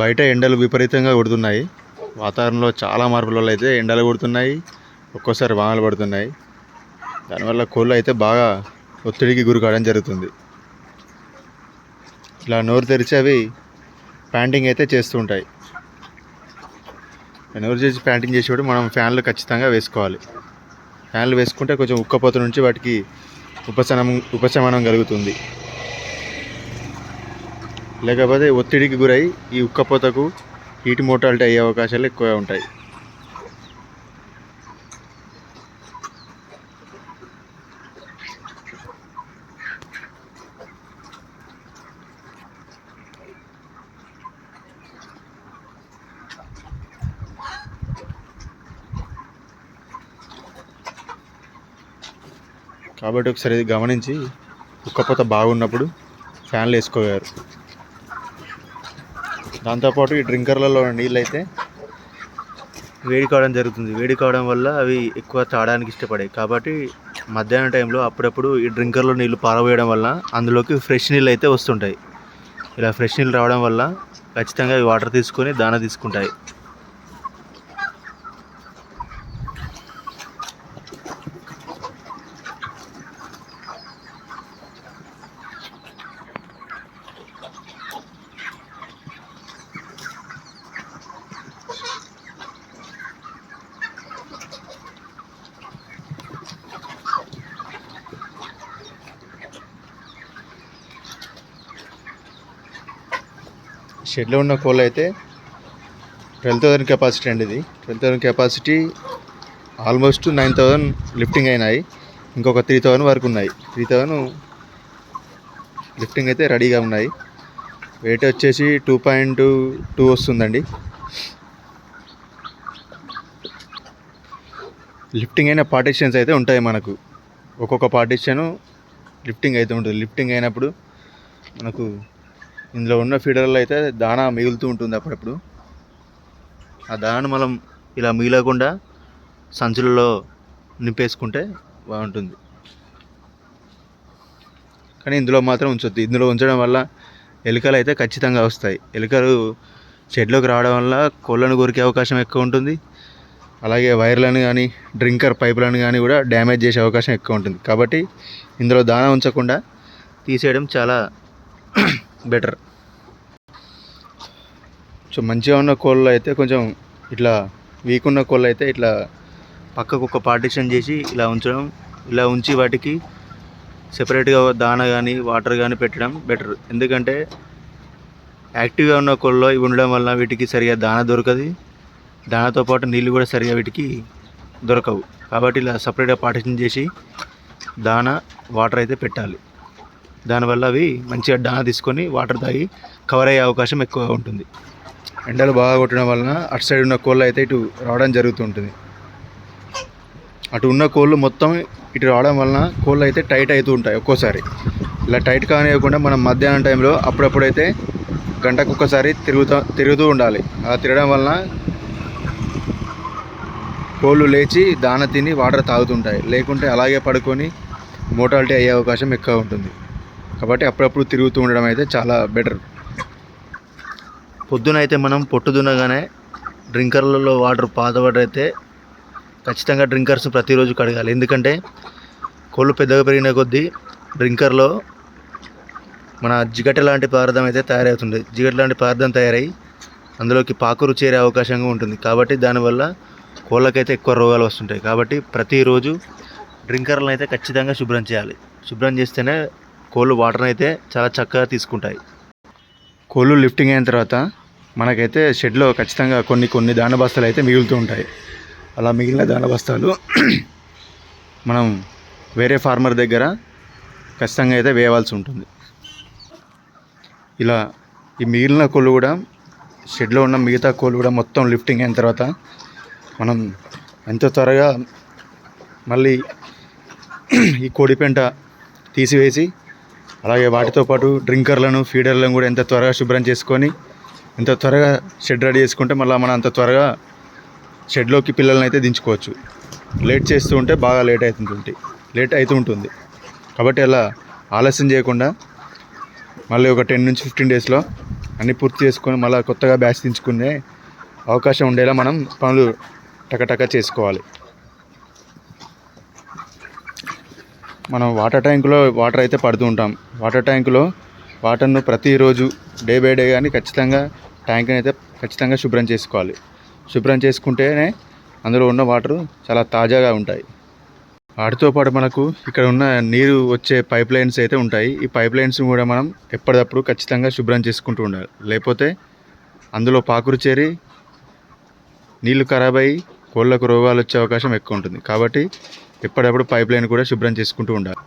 బయట ఎండలు విపరీతంగా కొడుతున్నాయి. వాతావరణంలో చాలా మార్పుల వల్ల అయితే ఎండలు కొడుతున్నాయి, ఒక్కోసారి వానలు పడుతున్నాయి. దానివల్ల కోళ్ళు అయితే బాగా ఒత్తిడికి గురి కావడం జరుగుతుంది. ఇలా నోరు తెరిచి అవి ప్యాంటింగ్ అయితే చేస్తూ ఉంటాయి. నోరు తెరిచి ప్యాంటింగ్ చేసేటప్పుడు మనం ఫ్యాన్లు ఖచ్చితంగా వేసుకోవాలి. ఫ్యాన్లు వేసుకుంటే కొంచెం ఉక్కపోత నుంచి వాటికి ఉపశమనం కలుగుతుంది. లేకపోతే ఒత్తిడికి గురై ఈ ఉక్కపోతకు హీట్ మోర్టాలిటీ అయ్యే అవకాశాలు ఎక్కువగా ఉంటాయి. కాబట్టి ఒకసారి గమనించి ఉక్కపోత బాగున్నప్పుడు ఫ్యాన్లు వేసుకోగారు. దాంతోపాటు ఈ డ్రింకర్లలో నీళ్ళు అయితే వేడి కావడం జరుగుతుంది. వేడి కావడం వల్ల అవి ఎక్కువ తాగడానికి ఇష్టపడాయి. కాబట్టి మధ్యాహ్నం టైంలో అప్పుడప్పుడు ఈ డ్రింకర్లో నీళ్ళు పారవేయడం వల్ల అందులోకి ఫ్రెష్ నీళ్ళు అయితే వస్తుంటాయి. ఇలా ఫ్రెష్ నీళ్ళు రావడం వల్ల ఖచ్చితంగా అవి వాటర్ తీసుకొని దాన తీసుకుంటాయి. షెడ్లో ఉన్న కోళ్ళు అయితే 12,000 కెపాసిటీ అండి. ఇది 12,000 కెపాసిటీ, ఆల్మోస్ట్ 9,000 లిఫ్టింగ్ అయినాయి. ఇంకొక 3,000 వరకు ఉన్నాయి. 3,000 లిఫ్టింగ్ అయితే రెడీగా ఉన్నాయి. వెయిట్ వచ్చేసి 2.2 వస్తుందండి. లిఫ్టింగ్ అయిన పార్టిషన్స్ అయితే ఉంటాయి మనకు. ఒక్కొక్క పార్టిషను లిఫ్టింగ్ అయితే ఉంటుంది. లిఫ్టింగ్ అయినప్పుడు మనకు ఇందులో ఉన్న ఫీడర్లో అయితే దానా మిగులుతూ ఉంటుంది. అప్పుడప్పుడు ఆ దానాను మనం ఇలా మిగలకుండా సంచులలో నింపేసుకుంటే బాగుంటుంది. కానీ ఇందులో మాత్రం ఉంచొద్దు. ఇందులో ఉంచడం వల్ల ఎలుకలు అయితే ఖచ్చితంగా వస్తాయి. ఎలుకలు షెడ్లోకి రావడం వల్ల కోళ్ళను కొరికే అవకాశం ఎక్కువ ఉంటుంది. అలాగే వైర్లను కానీ డ్రింకర్ పైపులను కానీ కూడా డ్యామేజ్ చేసే అవకాశం ఎక్కువ ఉంటుంది. కాబట్టి ఇందులో దానా ఉంచకుండా తీసేయడం చాలా బెటర్. సో మంచిగా ఉన్న కోళ్ళు అయితే కొంచెం ఇట్లా వీక్ ఉన్న కోళ్ళు అయితే ఇట్లా పక్కకు ఒక పార్టిషన్ చేసి ఇలా ఉంచడం, ఇలా ఉంచి వాటికి సెపరేట్గా దానా కానీ వాటర్ కానీ పెట్టడం బెటర్. ఎందుకంటే యాక్టివ్గా ఉన్న కోళ్ళలో ఇవి ఉండడం వల్ల వీటికి సరిగా దానా దొరకదు. దానాతో పాటు నీళ్ళు కూడా సరిగా వీటికి దొరకవు. కాబట్టి ఇలా సపరేట్గా పార్టిషన్ చేసి దానా వాటర్ అయితే పెట్టాలి. దానివల్ల అవి మంచిగా దానా తీసుకొని వాటర్ తాగి కవర్ అయ్యే అవకాశం ఎక్కువగా ఉంటుంది. ఎండలు బాగా కొట్టడం వలన అటు సైడ్ ఉన్న కోళ్ళు అయితే ఇటు రావడం జరుగుతుంటుంది. అటు ఉన్న కోళ్ళు మొత్తం ఇటు రావడం వలన కోళ్ళు అయితే టైట్ అవుతూ ఉంటాయి. ఒక్కోసారి ఇలా టైట్ కానివ్వకుండా మనం మధ్యాహ్నం టైంలో అప్పుడప్పుడైతే గంటకు ఒక్కసారి తిరుగుతూ ఉండాలి. అలా తిరగడం వలన కోళ్ళు లేచి దాన తిని వాటర్ తాగుతుంటాయి. లేకుంటే అలాగే పడుకొని మోర్టాలిటీ అయ్యే అవకాశం ఎక్కువ ఉంటుంది. కాబట్టి అప్పుడప్పుడు తిరుగుతూ ఉండడం అయితే చాలా బెటర్. పొద్దున అయితే మనం పొట్టు దున్నగానే డ్రింకర్లలో వాటర్ పాత వాటర్ అయితే ఖచ్చితంగా డ్రింకర్స్ ప్రతిరోజు కడగాలి. ఎందుకంటే కోళ్ళు పెద్దగా పెరిగిన కొద్దీ డ్రింకర్లో మన జిగట లాంటి పదార్థం అయితే తయారవుతుంది. జిగట లాంటి పదార్థం తయారై అందులోకి పాకురు చేరే అవకాశంగా ఉంటుంది. కాబట్టి దానివల్ల కోళ్ళకైతే ఎక్కువ రోగాలు వస్తుంటాయి. కాబట్టి ప్రతిరోజు డ్రింకర్లను అయితే ఖచ్చితంగా శుభ్రం చేయాలి. శుభ్రం చేస్తేనే కోళ్ళు వాటర్ని అయితే చాలా చక్కగా తీసుకుంటాయి. కోళ్ళు లిఫ్టింగ్ అయిన తర్వాత మనకైతే షెడ్లో ఖచ్చితంగా కొన్ని దాన బస్తాలు అయితే మిగులుతూ ఉంటాయి. అలా మిగిలిన దాన బస్తాలు మనం వేరే ఫార్మర్ దగ్గర ఖచ్చితంగా అయితే వేయవలసి ఉంటుంది. ఇలా ఈ మిగిలిన కోళ్ళు కూడా షెడ్లో ఉన్న మిగతా కోళ్ళు కూడా మొత్తం లిఫ్టింగ్ అయిన తర్వాత మనం ఎంతో త్వరగా మళ్ళీ ఈ కోడి పెంట తీసివేసి అలాగే వాటితో పాటు డ్రింకర్లను ఫీడర్లను కూడా ఎంత త్వరగా శుభ్రం చేసుకొని ఎంత త్వరగా షెడ్ రెడీ చేసుకుంటే మళ్ళీ మనం అంత త్వరగా షెడ్లోకి పిల్లల్ని అయితే దించుకోవచ్చు. లేట్ చేస్తూ ఉంటే బాగా లేట్ అవుతూ ఉంటుంది. కాబట్టి అలా ఆలస్యం చేయకుండా మళ్ళీ ఒక 10 నుంచి 15 డేస్లో అన్నీ పూర్తి చేసుకొని మళ్ళీ కొత్తగా బ్యాచ్ దించుకునే అవకాశం ఉండేలా మనం పనులు టకటక చేసుకోవాలి. మనం వాటర్ ట్యాంకులో వాటర్ అయితే పడుతూ ఉంటాం. వాటర్ ట్యాంకులో వాటర్ను ప్రతిరోజు డే బై డే కానీ ఖచ్చితంగా ట్యాంక్ని అయితే ఖచ్చితంగా శుభ్రం చేసుకోవాలి. శుభ్రం చేసుకుంటేనే అందులో ఉన్న వాటరు చాలా తాజాగా ఉంటాయి. వాటితో పాటు మనకు ఇక్కడ ఉన్న నీరు వచ్చే పైప్ లైన్స్ అయితే ఉంటాయి. ఈ పైప్ లైన్స్ కూడా మనం ఎప్పటికప్పుడు ఖచ్చితంగా శుభ్రం చేసుకుంటూ ఉండాలి. లేకపోతే అందులో పాకురు చేరి నీళ్లు ఖరాబ్ అయ్యి కోళ్ళకు రోగాలు వచ్చే అవకాశం ఎక్కువ ఉంటుంది. కాబట్టి ఎప్పటికప్పుడు పైప్ లైన్ కూడా శుభ్రం చేసుకుంటూ ఉండాలి.